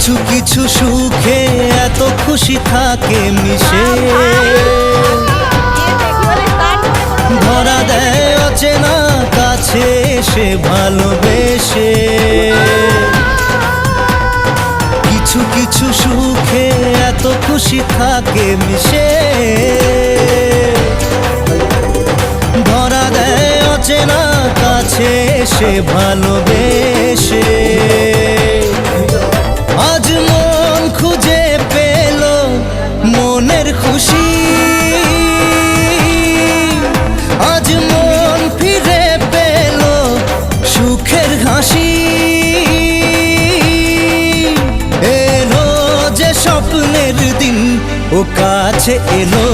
কিছু কিছু সুখে এত খুশি থাকে মিশে, ধরা দেয় অচেনা কাছে এসে ভালোবেসে। কিছু কিছু সুখে এত খুশি থাকে মিশে, ধরা দেয় অচেনা কাছে এসে ভালোবেসে। আজ মন খুঁজে পেল মনের খুশি, আজ মন ফিরে পেল সুখের হাসি। এলো যে স্বপ্নের দিন ও কাছে এলো।